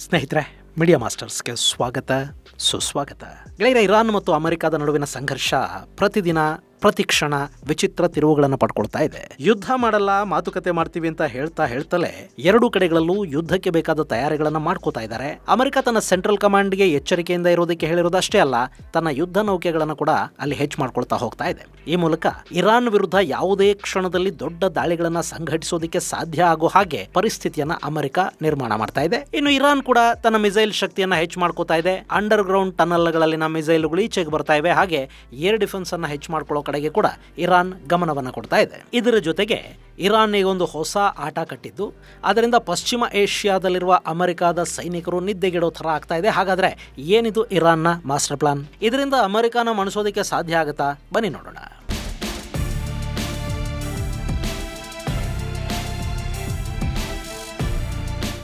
ಸ್ನೇಹಿತರೆ, ಮೀಡಿಯಾ ಮಾಸ್ಟರ್ಸ್ಗೆ ಸ್ವಾಗತ, ಸುಸ್ವಾಗತ. ಗೆಳೆಯರೆ, ಇರಾನ್ ಮತ್ತು ಅಮೆರಿಕದ ನಡುವಿನ ಸಂಘರ್ಷ ಪ್ರತಿದಿನ ಪ್ರತಿಕ್ಷಣ ವಿಚಿತ್ರ ತಿರುವುಗಳನ್ನು ಪಡ್ಕೊಳ್ತಾ ಇದೆ. ಯುದ್ಧ ಮಾಡಲ್ಲ, ಮಾತುಕತೆ ಮಾಡ್ತೀವಿ ಅಂತ ಹೇಳ್ತಲೇ ಎರಡೂ ಕಡೆಗಳಲ್ಲೂ ಯುದ್ಧಕ್ಕೆ ಬೇಕಾದ ತಯಾರಿಗಳನ್ನ ಮಾಡ್ಕೋತಾ ಇದ್ದಾರೆ. ಅಮೆರಿಕ ತನ್ನ ಸೆಂಟ್ರಲ್ ಕಮಾಂಡ್ಗೆ ಎಚ್ಚರಿಕೆಯಿಂದ ಇರೋದಕ್ಕೆ ಹೇಳಿರೋದಷ್ಟೇ ಅಲ್ಲ, ತನ್ನ ಯುದ್ಧ ನೌಕೆಗಳನ್ನು ಕೂಡ ಅಲ್ಲಿ ಹೆಚ್ಚು ಮಾಡ್ಕೊಳ್ತಾ ಹೋಗ್ತಾ ಇದೆ. ಈ ಮೂಲಕ ಇರಾನ್ ವಿರುದ್ಧ ಯಾವುದೇ ಕ್ಷಣದಲ್ಲಿ ದೊಡ್ಡ ದಾಳಿಗಳನ್ನ ಸಂಘಟಿಸೋದಕ್ಕೆ ಸಾಧ್ಯ ಆಗೋ ಹಾಗೆ ಪರಿಸ್ಥಿತಿಯನ್ನ ಅಮೆರಿಕ ನಿರ್ಮಾಣ ಮಾಡ್ತಾ ಇದೆ. ಇನ್ನು ಇರಾನ್ ಕೂಡ ತನ್ನ ಮಿಸೈಲ್ ಶಕ್ತಿಯನ್ನ ಹೆಚ್ಚು ಮಾಡ್ಕೋತಾ ಇದೆ. ಅಂಡರ್ ಗ್ರೌಂಡ್ ಟನಲ್ಗಳಲ್ಲಿನ ಮಿಸೈಲ್ಗಳು ಈಚೆಗೆ ಬರ್ತಾ ಇವೆ. ಹಾಗೆ ಏರ್ ಡಿಫೆನ್ಸ್ ಅನ್ನ ಹೆಚ್ಚು ಮಾಡ್ಕೊಳ್ಳೋ ಕಡೆಗೆ ಕೂಡ ಇರಾನ್ ಗಮನವನ್ನು ಕೊಡ್ತಾ ಇದೆ. ಇದರ ಜೊತೆಗೆ ಇರಾನ್ ಒಂದು ಹೊಸ ಆಟ ಕಟ್ಟಿದ್ದು, ಅದರಿಂದ ಪಶ್ಚಿಮ ಏಷ್ಯಾದಲ್ಲಿರುವ ಅಮೆರಿಕದ ಸೈನಿಕರು ನಿದ್ದೆಗೆಡೋ ಥರ ಆಗ್ತಾ ಇದೆ. ಹಾಗಾದ್ರೆ ಏನಿದು ಇರಾನ್ನ ಮಾಸ್ಟರ್ ಪ್ಲಾನ್? ಇದರಿಂದ ಅಮೆರಿಕನ ಮಣಿಸೋದಕ್ಕೆ ಸಾಧ್ಯ ಆಗುತ್ತಾ? ಬನ್ನಿ ನೋಡೋಣ.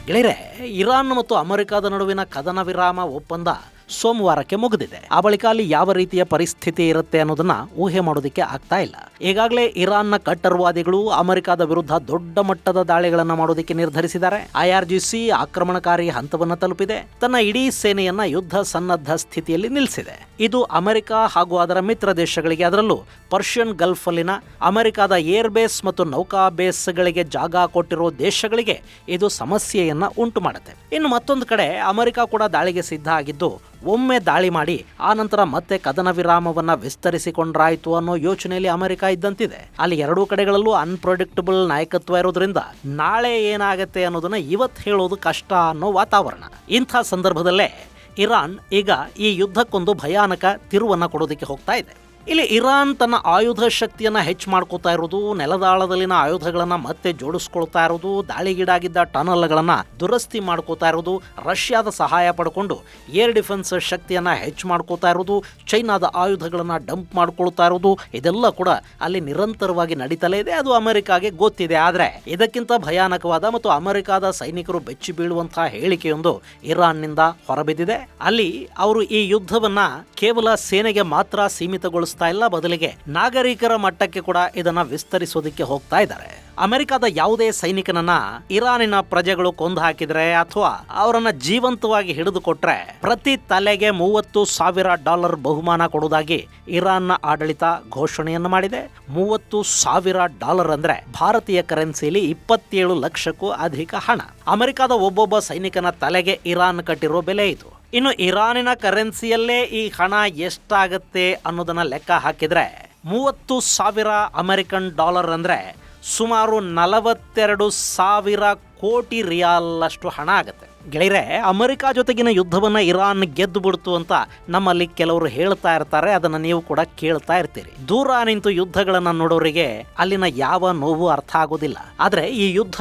ಗೆಳೆಯರೆ, ಇರಾನ್ ಮತ್ತು ಅಮೆರಿಕದ ನಡುವಿನ ಕದನ ವಿರಾಮ ಒಪ್ಪಂದ ಸೋಮವಾರಕ್ಕೆ ಮುಗಿದಿದೆ. ಆ ಬಳಿಕ ಅಲ್ಲಿ ಯಾವ ರೀತಿಯ ಪರಿಸ್ಥಿತಿ ಇರುತ್ತೆ ಅನ್ನೋದನ್ನ ಊಹೆ ಮಾಡೋದಕ್ಕೆ ಆಗ್ತಾ ಇಲ್ಲ. ಈಗಾಗಲೇ ಇರಾನ್ನ ಕಟ್ಟರ್ವಾದಿಗಳು ಅಮೆರಿಕದ ವಿರುದ್ಧ ದೊಡ್ಡ ಮಟ್ಟದ ದಾಳಿಗಳನ್ನ ಮಾಡೋದಕ್ಕೆ ನಿರ್ಧರಿಸಿದ್ದಾರೆ. IRGC ಆಕ್ರಮಣಕಾರಿ ಹಂತವನ್ನ ತಲುಪಿದೆ. ತನ್ನ ಇಡೀ ಸೇನೆಯನ್ನ ಯುದ್ಧ ಸನ್ನದ್ಧ ಸ್ಥಿತಿಯಲ್ಲಿ ನಿಲ್ಲಿಸಿದೆ. ಇದು ಅಮೆರಿಕ ಹಾಗೂ ಅದರ ಮಿತ್ರ ದೇಶಗಳಿಗೆ, ಅದರಲ್ಲೂ ಪರ್ಷಿಯನ್ ಗಲ್ಫ್ ಅಲ್ಲಿನ ಅಮೆರಿಕದ ಏರ್ ಬೇಸ್ ಮತ್ತು ನೌಕಾ ಬೇಸ್ಗಳಿಗೆ ಜಾಗ ಕೊಟ್ಟಿರೋ ದೇಶಗಳಿಗೆ ಇದು ಸಮಸ್ಯೆಯನ್ನ ಉಂಟು ಮಾಡುತ್ತೆ. ಇನ್ನು ಮತ್ತೊಂದು ಕಡೆ ಅಮೆರಿಕ ಕೂಡ ದಾಳಿಗೆ ಸಿದ್ಧ ಆಗಿದ್ದು, ಒಮ್ಮೆ ದಾಳಿ ಮಾಡಿ ಆ ನಂತರ ಮತ್ತೆ ಕದನ ವಿರಾಮವನ್ನ ವಿಸ್ತರಿಸಿಕೊಂಡ್ರಾಯ್ತು ಅನ್ನೋ ಯೋಚನೆಯಲ್ಲಿ ಅಮೆರಿಕ ಇದ್ದಂತಿದೆ. ಅಲ್ಲಿ ಎರಡೂ ಕಡೆಗಳಲ್ಲೂ ಅನ್ಪ್ರೆಡಿಕ್ಟಬಲ್ ನಾಯಕತ್ವ ಇರೋದ್ರಿಂದ ನಾಳೆ ಏನಾಗತ್ತೆ ಅನ್ನೋದನ್ನ ಇವತ್ತು ಹೇಳೋದು ಕಷ್ಟ ಅನ್ನೋ ವಾತಾವರಣ. ಇಂಥ ಸಂದರ್ಭದಲ್ಲೇ ಇರಾನ್ ಈಗ ಈ ಯುದ್ಧಕ್ಕೊಂದು ಭಯಾನಕ ತಿರುವನ್ನ ಕೊಡೋದಕ್ಕೆ ಹೋಗ್ತಾ ಇದೆ. ಇಲ್ಲಿ ಇರಾನ್ ತನ್ನ ಆಯುಧ ಶಕ್ತಿಯನ್ನ ಹೆಚ್ಚು ಮಾಡ್ಕೋತಾ ಇರೋದು, ನೆಲದಾಳದಲ್ಲಿನ ಆಯುಧಗಳನ್ನ ಮತ್ತೆ ಜೋಡಿಸ್ಕೊಳ್ತಾ ಇರೋದು, ದಾಳಿಗೀಡಾಗಿದ್ದ ಟನಲ್ಗಳನ್ನ ದುರಸ್ತಿ ಮಾಡ್ಕೋತಾ ಇರೋದು, ರಷ್ಯಾದ ಸಹಾಯ ಪಡ್ಕೊಂಡು ಏರ್ ಡಿಫೆನ್ಸ್ ಶಕ್ತಿಯನ್ನ ಹೆಚ್ಚು ಮಾಡ್ಕೋತಾ ಇರೋದು, ಚೈನಾದ ಆಯುಧಗಳನ್ನ ಡಂಪ್ ಮಾಡ್ಕೊಳ್ತಾ ಇರೋದು, ಇದೆಲ್ಲ ಕೂಡ ಅಲ್ಲಿ ನಿರಂತರವಾಗಿ ನಡೀತಲೇ ಇದೆ. ಅದು ಅಮೆರಿಕಾಗೆ ಗೊತ್ತಿದೆ. ಆದ್ರೆ ಇದಕ್ಕಿಂತ ಭಯಾನಕವಾದ ಮತ್ತು ಅಮೆರಿಕದ ಸೈನಿಕರು ಬೆಚ್ಚಿ ಬೀಳುವಂತಹ ಹೇಳಿಕೆಯೊಂದು ಇರಾನ್ನಿಂದ ಹೊರಬಿದ್ದಿದೆ. ಅಲ್ಲಿ ಅವರು ಈ ಯುದ್ಧವನ್ನ ಕೇವಲ ಸೇನೆಗೆ ಮಾತ್ರ ಸೀಮಿತಗೊಳಿಸ್ತಾ ಇಲ್ಲ, ಬದಲಿಗೆ ನಾಗರಿಕರ ಮಟ್ಟಕ್ಕೆ ಕೂಡ ಇದನ್ನ ವಿಸ್ತರಿಸೋದಕ್ಕೆ ಹೋಗ್ತಾ ಇದ್ದಾರೆ. ಅಮೆರಿಕದ ಯಾವುದೇ ಸೈನಿಕನನ್ನ ಇರಾನಿನ ಪ್ರಜೆಗಳು ಕೊಂದು ಹಾಕಿದ್ರೆ ಅಥವಾ ಅವರನ್ನ ಜೀವಂತವಾಗಿ ಹಿಡಿದುಕೊಟ್ರೆ ಪ್ರತಿ ತಲೆಗೆ $30,000 ಬಹುಮಾನ ಕೊಡುವುದಾಗಿ ಇರಾನ್ನ ಆಡಳಿತ ಘೋಷಣೆಯನ್ನು ಮಾಡಿದೆ. $30,000 ಅಂದ್ರೆ ಭಾರತೀಯ ಕರೆನ್ಸಿಯಲ್ಲಿ 27 ಲಕ್ಷಕ್ಕೂ ಅಧಿಕ ಹಣ. ಅಮೆರಿಕದ ಒಬ್ಬೊಬ್ಬ ಸೈನಿಕನ ತಲೆಗೆ ಇರಾನ್ ಕಟ್ಟಿರೋ ಬೆಲೆ ಇದು. ಇನ್ನು ಇರಾನಿನ ಕರೆನ್ಸಿಯಲ್ಲೇ ಈ ಹಣ ಎಷ್ಟಾಗತ್ತೆ ಅನ್ನೋದನ್ನ ಲೆಕ್ಕ ಹಾಕಿದ್ರೆ $30,000 ಅಮೆರಿಕನ್ ಡಾಲರ್ ಅಂದ್ರೆ ಸುಮಾರು 42,000 ಕೋಟಿ ರಿಯಾಲ್ ಅಷ್ಟು ಹಣ ಆಗುತ್ತೆ. ಗೆಳೆಯರೆ, ಅಮೆರಿಕ ಜೊತೆಗಿನ ಯುದ್ಧವನ್ನ ಇರಾನ್ ಗೆದ್ದು ಬಿಡ್ತು ಅಂತ ನಮ್ಮಲ್ಲಿ ಕೆಲವರು ಹೇಳ್ತಾ ಇರ್ತಾರೆ. ಅದನ್ನ ನೀವು ಕೂಡ ಕೇಳ್ತಾ ಇರ್ತೀರಿ. ದೂರ ನಿಂತು ಯುದ್ಧಗಳನ್ನ ನೋಡೋರಿಗೆ ಅಲ್ಲಿನ ಯಾವ ನೋವು ಅರ್ಥ ಆಗೋದಿಲ್ಲ. ಆದ್ರೆ ಈ ಯುದ್ಧ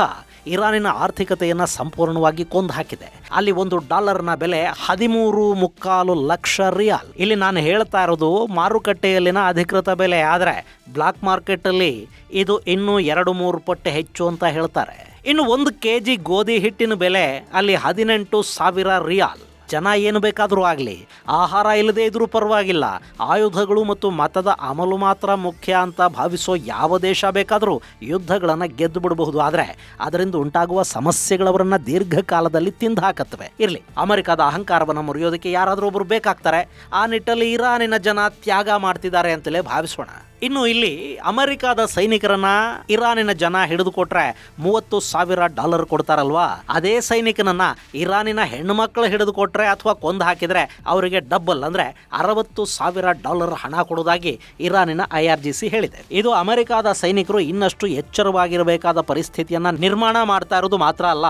ಇರಾನಿನ ಆರ್ಥಿಕತೆಯನ್ನ ಸಂಪೂರ್ಣವಾಗಿ ಕೊಂದು ಹಾಕಿದೆ. ಅಲ್ಲಿ $1 ಬೆಲೆ 13.25 ಲಕ್ಷ ರಿಯಾಲ್. ಇಲ್ಲಿ ನಾನು ಹೇಳ್ತಾ ಇರೋದು ಮಾರುಕಟ್ಟೆಯಲ್ಲಿನ ಅಧಿಕೃತ ಬೆಲೆ. ಆದ್ರೆ ಬ್ಲಾಕ್ ಮಾರ್ಕೆಟ್ ಅಲ್ಲಿ ಇದು ಇನ್ನೂ 2-3 ಪಟ್ಟು ಹೆಚ್ಚು ಅಂತ ಹೇಳ್ತಾರೆ. ಇನ್ನು 1 kg ಗೋಧಿ ಹಿಟ್ಟಿನ ಬೆಲೆ ಅಲ್ಲಿ 18,000 ರಿಯಾಲ್. ಜನ ಏನು ಬೇಕಾದರೂ ಆಗಲಿ, ಆಹಾರ ಇಲ್ಲದೆ ಇದ್ರೂ ಪರವಾಗಿಲ್ಲ, ಆಯುಧಗಳು ಮತ್ತು ಮತದ ಅಮಲು ಮಾತ್ರ ಮುಖ್ಯ ಅಂತ ಭಾವಿಸೋ ಯಾವ ದೇಶ ಬೇಕಾದರೂ ಯುದ್ಧಗಳನ್ನು ಗೆದ್ದು ಬಿಡಬಹುದು. ಆದರೆ ಅದರಿಂದ ಉಂಟಾಗುವ ಸಮಸ್ಯೆಗಳವರನ್ನ ದೀರ್ಘಕಾಲದಲ್ಲಿ ತಿಂದು ಹಾಕತ್ತವೆ. ಇರಲಿ, ಅಮೆರಿಕದ ಅಹಂಕಾರವನ್ನು ಮುರಿಯೋದಕ್ಕೆ ಯಾರಾದರೂ ಒಬ್ಬರು ಬೇಕಾಗ್ತಾರೆ. ಆ ನಿಟ್ಟಲ್ಲಿ ಇರಾನಿನ ಜನ ತ್ಯಾಗ ಮಾಡ್ತಿದ್ದಾರೆ ಅಂತಲೇ ಭಾವಿಸೋಣ. ಇನ್ನು ಇಲ್ಲಿ ಅಮೆರಿಕದ ಸೈನಿಕರನ್ನ ಇರಾನಿನ ಜನ ಹಿಡಿದುಕೊಟ್ರೆ $30,000 ಕೊಡ್ತಾರಲ್ವಾ, ಅದೇ ಸೈನಿಕನನ್ನ ಇರಾನಿನ ಹೆಣ್ಣು ಮಕ್ಕಳು ಹಿಡಿದುಕೊಟ್ರೆ ಅಥವಾ ಕೊಂದು ಹಾಕಿದ್ರೆ ಅವರಿಗೆ ಡಬಲ್ ಅಂದ್ರೆ $60,000 ಹಣ ಕೊಡುವುದಾಗಿ ಇರಾನಿನ IRGC ಹೇಳಿದೆ. ಇದು ಅಮೆರಿಕದ ಸೈನಿಕರು ಇನ್ನಷ್ಟು ಎಚ್ಚರವಾಗಿರಬೇಕಾದ ಪರಿಸ್ಥಿತಿಯನ್ನ ನಿರ್ಮಾಣ ಮಾಡ್ತಾ ಇರೋದು ಮಾತ್ರ ಅಲ್ಲ,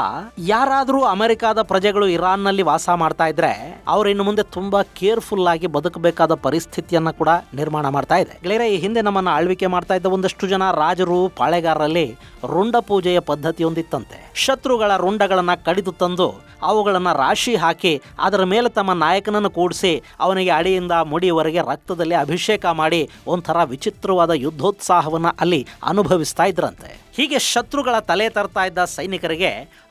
ಯಾರಾದರೂ ಅಮೆರಿಕದ ಪ್ರಜೆಗಳು ಇರಾನ್ನಲ್ಲಿ ವಾಸ ಮಾಡ್ತಾ ಇದ್ರೆ ಅವ್ರು ಇನ್ನು ಮುಂದೆ ತುಂಬಾ ಕೇರ್ಫುಲ್ ಆಗಿ ಬದುಕಬೇಕಾದ ಪರಿಸ್ಥಿತಿಯನ್ನ ಕೂಡ ನಿರ್ಮಾಣ ಮಾಡ್ತಾ ಇದೆ. ಗೆಳೆಯರೆ, ಈ ಹಿಂದೆ ನಮ್ಮನ್ನ ಆಳ್ವಿಕೆ ಮಾಡ್ತಾ ಇದ್ದ ಒಂದಷ್ಟು ಜನ ರಾಜರು, ಪಾಳೆಗಾರರಲ್ಲಿ ರುಂಡ ಪೂಜೆಯ ಪದ್ಧತಿಯೊಂದಿತ್ತಂತೆ. ಶತ್ರುಗಳ ರುಂಡಗಳನ್ನ ಕಡಿದು ತಂದು ಅವುಗಳನ್ನ ರಾಶಿ ಹಾಕಿ ಅದರ ಮೇಲೆ ತಮ್ಮ ನಾಯಕನನ್ನು ಕೂಡಿಸಿ ಅವನಿಗೆ ಅಡಿಯಿಂದ ಮುಡಿಯವರೆಗೆ ರಕ್ತದಲ್ಲಿ ಅಭಿಷೇಕ ಮಾಡಿ ಒಂಥರ ವಿಚಿತ್ರವಾದ ಯುದ್ಧೋತ್ಸಾಹವನ್ನ ಅಲ್ಲಿ ಅನುಭವಿಸ್ತಾ ಇದ್ರಂತೆ. ಹೀಗೆ ಶತ್ರುಗಳ ತಲೆ ತರ್ತಾ ಇದ್ದ ಸೈನಿಕರಿಗೆ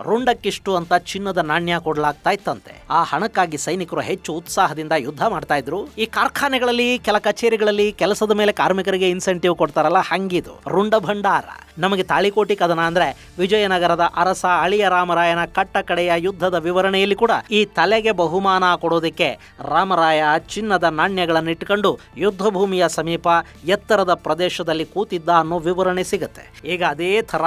ರುಂಡಕ್ಕಿಷ್ಟು ಅಂತ ಚಿನ್ನದ ನಾಣ್ಯ ಕೊಡಲಾಗ್ತಾ ಇತ್ತಂತೆ. ಆ ಹಣಕ್ಕಾಗಿ ಸೈನಿಕರು ಹೆಚ್ಚು ಉತ್ಸಾಹದಿಂದ ಯುದ್ಧ ಮಾಡ್ತಾ ಇದ್ರು. ಈ ಕಾರ್ಖಾನೆಗಳಲ್ಲಿ, ಕೆಲ ಕಚೇರಿಗಳಲ್ಲಿ ಕೆಲಸದ ಮೇಲೆ ಕಾರ್ಮಿಕರಿಗೆ ಇನ್ಸೆಂಟಿವ್ ಕೊಡ್ತಾರಲ್ಲ, ಹಂಗಿದು ರುಂಡ ಭಂಡಾರ. ನಮಗೆ ತಾಳಿಕೋಟಿ ಕದನ ಅಂದ್ರೆ ವಿಜಯನಗರದ ಅರಸ ಅಳಿಯ ರಾಮರಾಯನ ಕಟ್ಟ ಕಡೆಯ ಯುದ್ಧದ ವಿವರಣೆಯಲ್ಲಿ ಕೂಡ ಈ ತಲೆಗೆ ಬಹುಮಾನ ಕೊಡೋದಕ್ಕೆ ರಾಮರಾಯ ಚಿನ್ನದ ನಾಣ್ಯಗಳನ್ನು ಇಟ್ಕೊಂಡು ಯುದ್ಧ ಭೂಮಿಯ ಸಮೀಪ ಎತ್ತರದ ಪ್ರದೇಶದಲ್ಲಿ ಕೂತಿದ್ದ ಅನ್ನೋ ವಿವರಣೆ ಸಿಗುತ್ತೆ. ಈಗ ಅದೇ ಥರ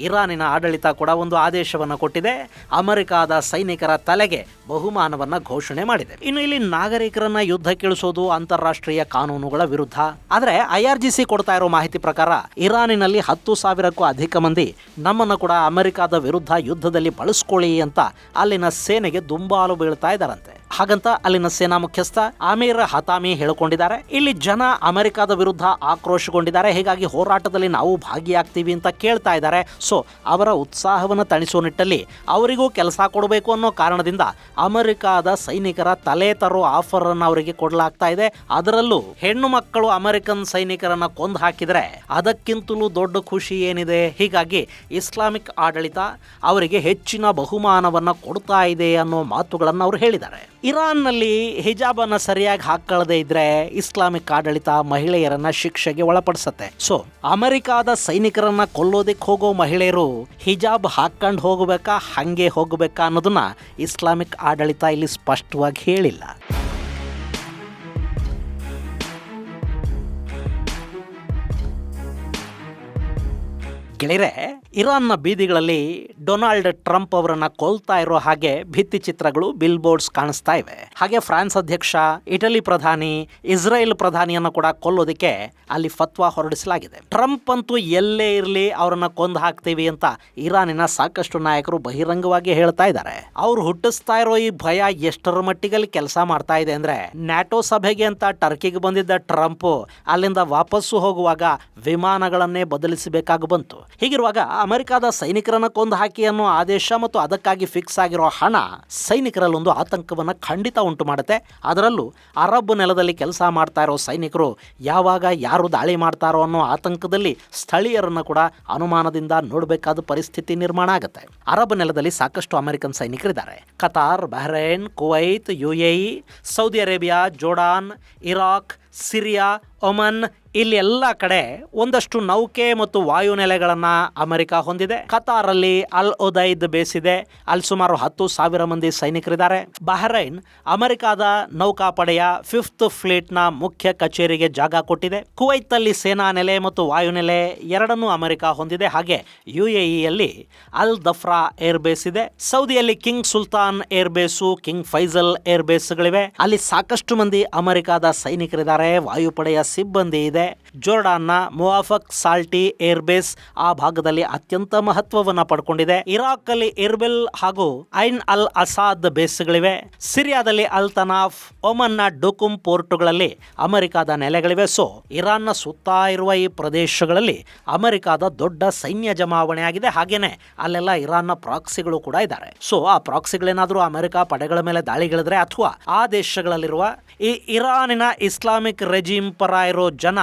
ಇರಾನಿನ ಆಡಳಿತ ಕೂಡ ಒಂದು ಆದೇಶವನ್ನು ಕೊಟ್ಟಿದೆ. ಅಮೆರಿಕಾದ ಸೈನಿಕರ ತಲೆಗೆ ಬಹುಮಾನವನ್ನ ಘೋಷಣೆ ಮಾಡಿದೆ. ಇನ್ನು ಇಲ್ಲಿ ನಾಗರಿಕರನ್ನ ಯುದ್ಧಕ್ಕಿಳಿಸೋದು ಅಂತಾರಾಷ್ಟ್ರೀಯ ಕಾನೂನುಗಳ ವಿರುದ್ಧ. ಆದರೆ IRGC ಕೊಡ್ತಾ ಇರೋ ಮಾಹಿತಿ ಪ್ರಕಾರ ಇರಾನಿನಲ್ಲಿ 10,000ಕ್ಕೂ ಅಧಿಕ ಮಂದಿ ನಮ್ಮನ್ನು ಕೂಡ ಅಮೆರಿಕಾದ ವಿರುದ್ಧ ಯುದ್ಧದಲ್ಲಿ ಬಳಸ್ಕೊಳ್ಳಿ ಅಂತ ಅಲ್ಲಿನ ಸೇನೆಗೆ ದುಂಬಾಲು ಬೀಳ್ತಾ ಇದ್ದಾರಂತೆ. ಹಾಗಂತ ಅಲ್ಲಿನ ಸೇನಾ ಮುಖ್ಯಸ್ಥ ಅಮೀರ್ ಹತಾಮಿ ಹೇಳಿಕೊಂಡಿದ್ದಾರೆ. ಇಲ್ಲಿ ಜನ ಅಮೆರಿಕಾದ ವಿರುದ್ಧ ಆಕ್ರೋಶಗೊಂಡಿದ್ದಾರೆ, ಹೀಗಾಗಿ ಹೋರಾಟದಲ್ಲಿ ನಾವು ಭಾಗಿಯಾಗ್ತೀವಿ ಅಂತ ಕೇಳ್ತಾ ಇದ್ದಾರೆ. ಸೊ ಅವರ ಉತ್ಸಾಹವನ್ನು ತಣಿಸೋ ನಿಟ್ಟಲ್ಲಿ ಅವರಿಗೂ ಕೆಲಸ ಕೊಡಬೇಕು ಅನ್ನೋ ಕಾರಣದಿಂದ ಅಮೆರಿಕಾದ ಸೈನಿಕರ ತಲೆ ತರೋ ಆಫರ್ ಅನ್ನು ಅವರಿಗೆ ಕೊಡಲಾಗ್ತಾ ಇದೆ. ಅದರಲ್ಲೂ ಹೆಣ್ಣು ಮಕ್ಕಳು ಅಮೆರಿಕನ್ ಸೈನಿಕರನ್ನ ಕೊಂದು ಹಾಕಿದರೆ ಅದಕ್ಕಿಂತಲೂ ದೊಡ್ಡ ಖುಷಿ ಏನಿದೆ. ಹೀಗಾಗಿ ಇಸ್ಲಾಮಿಕ್ ಆಡಳಿತ ಅವರಿಗೆ ಹೆಚ್ಚಿನ ಬಹುಮಾನವನ್ನ ಕೊಡ್ತಾ ಇದೆ ಅನ್ನೋ ಮಾತುಗಳನ್ನು ಅವರು ಹೇಳಿದ್ದಾರೆ. ಇರಾನ್ನಲ್ಲಿ ಹಿಜಾಬನ್ನು ಸರಿಯಾಗಿ ಹಾಕೊಳ್ಳದೆ ಇದ್ರೆ ಇಸ್ಲಾಮಿಕ್ ಆಡಳಿತ ಮಹಿಳೆಯರನ್ನ ಶಿಕ್ಷೆಗೆ ಒಳಪಡಿಸುತ್ತೆ. ಸೊ ಅಮೆರಿಕಾದ ಸೈನಿಕರನ್ನ ಕೊಲ್ಲೋದಿಕ್ ಹೋಗೋ ಮಹಿಳೆಯರು ಹಿಜಾಬ್ ಹಾಕೊಂಡು ಹೋಗಬೇಕಾ ಹಂಗೆ ಹೋಗಬೇಕಾ ಅನ್ನೋದನ್ನ ಇಸ್ಲಾಮಿಕ್ ಆಡಳಿತ ಇಲ್ಲಿ ಸ್ಪಷ್ಟವಾಗಿ ಹೇಳಿಲ್ಲ. ಗೆಳೆಯರೆ, ಇರಾನ್ನ ಬೀದಿಗಳಲ್ಲಿ ಡೊನಾಲ್ಡ್ ಟ್ರಂಪ್ ಅವರನ್ನ ಕೊಲ್ತಾ ಇರೋ ಹಾಗೆ ಭಿತ್ತಿ ಚಿತ್ರಗಳು, ಬಿಲ್ ಬೋರ್ಡ್ಸ್ ಕಾಣಿಸ್ತಾ ಇವೆ. ಹಾಗೆ ಫ್ರಾನ್ಸ್ ಅಧ್ಯಕ್ಷ, ಇಟಲಿ ಪ್ರಧಾನಿ, ಇಸ್ರೇಲ್ ಪ್ರಧಾನಿಯನ್ನು ಕೂಡ ಕೊಲ್ಲೋದಕ್ಕೆ ಅಲ್ಲಿ ಫತ್ವಾ ಹೊರಡಿಸಲಾಗಿದೆ. ಟ್ರಂಪ್ ಅಂತೂ ಎಲ್ಲೇ ಇರಲಿ ಅವರನ್ನ ಕೊಂದು ಹಾಕ್ತೀವಿ ಅಂತ ಇರಾನಿನ ಸಾಕಷ್ಟು ನಾಯಕರು ಬಹಿರಂಗವಾಗಿ ಹೇಳ್ತಾ ಇದ್ದಾರೆ. ಅವ್ರು ಹುಟ್ಟಿಸ್ತಾ ಇರೋ ಈ ಭಯ ಎಷ್ಟರ ಮಟ್ಟಿಗಲ್ಲಿ ಕೆಲಸ ಮಾಡ್ತಾ ಇದೆ ಅಂದ್ರೆ, ನ್ಯಾಟೋ ಸಭೆಗೆ ಅಂತ ಟರ್ಕಿಗೆ ಬಂದಿದ್ದ ಟ್ರಂಪ್ ಅಲ್ಲಿಂದ ವಾಪಸ್ಸು ಹೋಗುವಾಗ ವಿಮಾನಗಳನ್ನೇ ಬದಲಿಸಬೇಕಾಗಿ ಬಂತು. ಹೀಗಿರುವಾಗ ಅಮೆರಿಕಾದ ಸೈನಿಕರನ್ನ ಕೊಂದು ಹಾಕಿ ಅನ್ನೋ ಆದೇಶ ಮತ್ತು ಅದಕ್ಕಾಗಿ ಫಿಕ್ಸ್ ಆಗಿರೋ ಹಣ ಸೈನಿಕರಲ್ಲೊಂದು ಆತಂಕವನ್ನ ಖಂಡಿತ ಉಂಟು ಮಾಡುತ್ತೆ. ಅದರಲ್ಲೂ ಅರಬ್ ನೆಲದಲ್ಲಿ ಕೆಲಸ ಮಾಡ್ತಾ ಇರೋ ಸೈನಿಕರು ಯಾವಾಗ ಯಾರು ದಾಳಿ ಮಾಡ್ತಾರೋ ಅನ್ನೋ ಆತಂಕದಲ್ಲಿ ಸ್ಥಳೀಯರನ್ನ ಕೂಡ ಅನುಮಾನದಿಂದ ನೋಡಬೇಕಾದ ಪರಿಸ್ಥಿತಿ ನಿರ್ಮಾಣ ಆಗುತ್ತೆ. ಅರಬ್ ನೆಲದಲ್ಲಿ ಸಾಕಷ್ಟು ಅಮೆರಿಕನ್ ಸೈನಿಕರಿದ್ದಾರೆ. Qatar, Bahrain, Kuwait, UAE, Saudi Arabia, Jordan, Iraq, Syria, Oman, ಇಲ್ಲಿ ಎಲ್ಲ ಕಡೆ ಒಂದಷ್ಟು ನೌಕೆ ಮತ್ತು ವಾಯುನೆಲೆಗಳನ್ನ ಅಮೆರಿಕ ಹೊಂದಿದೆ. ಕತಾರಲ್ಲಿ ಅಲ್ ಉದೈದ್ ಬೇಸ್ ಇದೆ. ಅಲ್ಲಿ ಸುಮಾರು 10,000 ಮಂದಿ ಸೈನಿಕರಿದ್ದಾರೆ. ಬಹ್ರೈನ್ ಅಮೆರಿಕಾದ ನೌಕಾಪಡೆಯ 5th ಫ್ಲೀಟ್ನ ಮುಖ್ಯ ಕಚೇರಿಗೆ ಜಾಗ ಕೊಟ್ಟಿದೆ. ಕುವೈತ್ ಅಲ್ಲಿ ಸೇನಾ ನೆಲೆ ಮತ್ತು ವಾಯುನೆಲೆ ಎರಡನ್ನೂ ಅಮೆರಿಕ ಹೊಂದಿದೆ. ಹಾಗೆ UAEಯಲ್ಲಿ ಅಲ್ ದಫ್ರಾ ಏರ್ ಬೇಸ್ ಇದೆ. ಸೌದಿಯಲ್ಲಿ ಕಿಂಗ್ ಸುಲ್ತಾನ್ ಏರ್ ಬೇಸು, ಕಿಂಗ್ ಫೈಸಲ್ ಏರ್ ಬೇಸ್ಗಳಿವೆ. ಅಲ್ಲಿ ಸಾಕಷ್ಟು ಮಂದಿ ಅಮೆರಿಕಾದ ಸೈನಿಕರಿದ್ದಾರೆ, ವಾಯುಪಡೆಯ ಸಿಬ್ಬಂದಿ ಇದೆ. ಜೋರ್ಡಾನ್ನ ಮುವಾಫಕ್ ಸಾಲ್ಟಿ ಏರ್ ಬೇಸ್ ಆ ಭಾಗದಲ್ಲಿ ಅತ್ಯಂತ ಮಹತ್ವವನ್ನು ಪಡ್ಕೊಂಡಿದೆ. ಇರಾಕ್ ಅಲ್ಲಿ ಇರ್ಬಿಲ್ ಹಾಗೂ ಐನ್ ಅಲ್ ಅಸಾದ್ ಬೇಸ್ಗಳಿವೆ. ಸಿರಿಯಾದಲ್ಲಿ ಅಲ್ ತನಾಫ್, ಒಮನ್ನ ಡುಕುಂ ಪೋರ್ಟುಗಳಲ್ಲಿ ಅಮೆರಿಕಾದ ನೆಲೆಗಳಿವೆ. ಸೊ ಇರಾನ್ನ ಸುತ್ತ ಇರುವ ಈ ಪ್ರದೇಶಗಳಲ್ಲಿ ಅಮೆರಿಕಾದ ದೊಡ್ಡ ಸೈನ್ಯ ಜಮಾವಣೆ ಆಗಿದೆ. ಹಾಗೇನೆ ಅಲ್ಲೆಲ್ಲ ಇರಾನ್ನ ಪ್ರಾಕ್ಸಿಗಳು ಕೂಡ ಇದ್ದಾರೆ. ಸೊ ಆ ಪ್ರಾಕ್ಸಿಗಳೇನಾದ್ರೂ ಅಮೆರಿಕ ಪಡೆಗಳ ಮೇಲೆ ದಾಳಿಗಳಿದ್ರೆ ಅಥವಾ ಆ ದೇಶಗಳಲ್ಲಿರುವ ಈ ಇರಾನಿನ ಇಸ್ಲಾಮಿಕ್ ರೆಜಿಮ್ ಪರ ಇರೋ ಜನ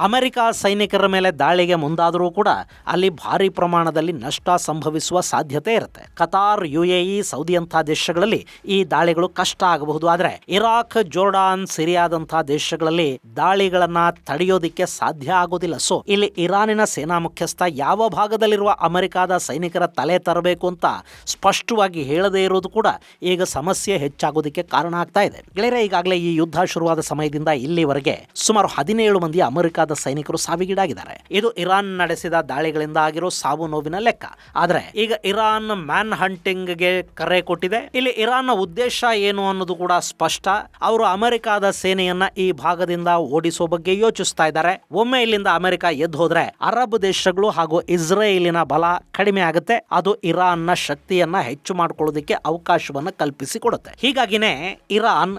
ಅಮೆರಿಕ ಸೈನಿಕರ ಮೇಲೆ ದಾಳಿಗೆ ಮುಂದಾದರೂ ಕೂಡ ಅಲ್ಲಿ ಭಾರಿ ಪ್ರಮಾಣದಲ್ಲಿ ನಷ್ಟ ಸಂಭವಿಸುವ ಸಾಧ್ಯತೆ ಇರುತ್ತೆ. ಕತಾರ್, UAE, ಸೌದಿ ಅಂತ ದೇಶಗಳಲ್ಲಿ ಈ ದಾಳಿಗಳು ಕಷ್ಟ ಆಗಬಹುದು. ಆದರೆ ಇರಾಕ್, ಜೋರ್ಡಾನ್, ಸಿರಿಯಾದಂತಹ ದೇಶಗಳಲ್ಲಿ ದಾಳಿಗಳನ್ನ ತಡೆಯೋದಿಕ್ಕೆ ಸಾಧ್ಯ ಆಗೋದಿಲ್ಲ. ಸೊ ಇಲ್ಲಿ ಇರಾನಿನ ಸೇನಾ ಮುಖ್ಯಸ್ಥ ಯಾವ ಭಾಗದಲ್ಲಿರುವ ಅಮೆರಿಕಾದ ಸೈನಿಕರ ತಲೆ ತರಬೇಕು ಅಂತ ಸ್ಪಷ್ಟವಾಗಿ ಹೇಳದೇ ಇರೋದು ಕೂಡ ಈಗ ಸಮಸ್ಯೆ ಹೆಚ್ಚಾಗೋದಕ್ಕೆ ಕಾರಣ ಆಗ್ತಾ ಇದೆ. ಗೆಳೆಯರೆ, ಈಗಾಗಲೇ ಈ ಯುದ್ಧ ಶುರುವಾದ ಸಮಯದಿಂದ ಇಲ್ಲಿವರೆಗೆ ಸುಮಾರು 17 ಮಂದಿ ಅಮೆರಿಕಾದ ಸೈನಿಕರು ಸಾವಿಗೀಡಾಗಿದ್ದಾರೆ. ಇದು ಇರಾನ್ ನಡೆಸಿದ ದಾಳಿಗಳಿಂದ ಆಗಿರೋ ಸಾವು ನೋವಿನ ಲೆಕ್ಕ. ಆದ್ರೆ ಈಗ ಇರಾನ್ ಮ್ಯಾನ್ ಹಂಟಿಂಗ್ ಗೆ ಕರೆ ಕೊಟ್ಟಿದೆ. ಇಲ್ಲಿ ಇರಾನ್ನ ಉದ್ದೇಶ ಏನು ಅನ್ನೋದು ಕೂಡ ಸ್ಪಷ್ಟ. ಅವರು ಅಮೆರಿಕಾದ ಸೇನೆಯನ್ನ ಈ ಭಾಗದಿಂದ ಓಡಿಸೋ ಬಗ್ಗೆ ಯೋಚಿಸ್ತಾ ಇದ್ದಾರೆ. ಒಮ್ಮೆ ಇಲ್ಲಿಂದ ಅಮೆರಿಕ ಎದ್ದು ಹೋದ್ರೆ ಅರಬ್ ದೇಶಗಳು ಹಾಗೂ ಇಸ್ರೇಲಿನ ಬಲ ಕಡಿಮೆ ಆಗುತ್ತೆ. ಅದು ಇರಾನ್ನ ಶಕ್ತಿಯನ್ನ ಹೆಚ್ಚು ಮಾಡ್ಕೊಳ್ಳೋದಕ್ಕೆ ಅವಕಾಶವನ್ನ ಕಲ್ಪಿಸಿಕೊಡುತ್ತೆ. ಹೀಗಾಗಿನೇ ಇರಾನ್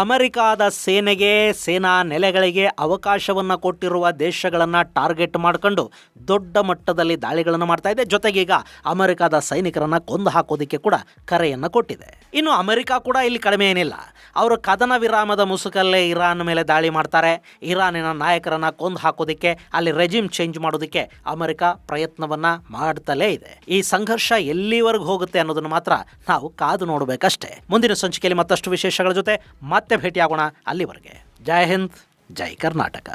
ಅಮೆರಿಕಾದ ಸೇನೆಗೆ, ಸೇನಾ ನೆಲೆಗಳಿಗೆ ಅವಕಾಶವನ್ನ ಕೊಟ್ಟಿರುವ ದೇಶಗಳನ್ನ ಟಾರ್ಗೆಟ್ ಮಾಡ್ಕೊಂಡು ದೊಡ್ಡ ಮಟ್ಟದಲ್ಲಿ ದಾಳಿಗಳನ್ನು ಮಾಡ್ತಾ ಇದೆ. ಜೊತೆಗೆ ಈಗ ಅಮೆರಿಕಾದ ಸೈನಿಕರನ್ನ ಕೊಂದು ಹಾಕೋದಿಕ್ಕೆ ಕೂಡ ಕರೆಯನ್ನ ಕೊಟ್ಟಿದೆ. ಇನ್ನು ಅಮೆರಿಕ ಕೂಡ ಇಲ್ಲಿ ಕಡಿಮೆ ಏನಿಲ್ಲ. ಅವರು ಕದನ ವಿರಾಮದ ಮುಸುಕಲ್ಲೇ ಇರಾನ್ ಮೇಲೆ ದಾಳಿ ಮಾಡ್ತಾರೆ. ಇರಾನಿನ ನಾಯಕರನ್ನ ಕೊಂದು ಹಾಕೋದಿಕ್ಕೆ, ಅಲ್ಲಿ ರೆಜಿಮ್ ಚೇಂಜ್ ಮಾಡೋದಿಕ್ಕೆ ಅಮೆರಿಕ ಪ್ರಯತ್ನವನ್ನ ಮಾಡ್ತಲೇ ಇದೆ. ಈ ಸಂಘರ್ಷ ಎಲ್ಲಿವರೆಗೂ ಹೋಗುತ್ತೆ ಅನ್ನೋದನ್ನು ಮಾತ್ರ ನಾವು ಕಾದು ನೋಡಬೇಕಷ್ಟೇ. ಮುಂದಿನ ಸಂಚಿಕೆಯಲ್ಲಿ ಮತ್ತಷ್ಟು ವಿಶೇಷಗಳ ಜೊತೆ ಮತ್ತೆ ಭೇಟಿಯಾಗೋಣ. ಅಲ್ಲಿವರೆಗೆ ಜೈ ಹಿಂದ್, ಜೈ ಕರ್ನಾಟಕ.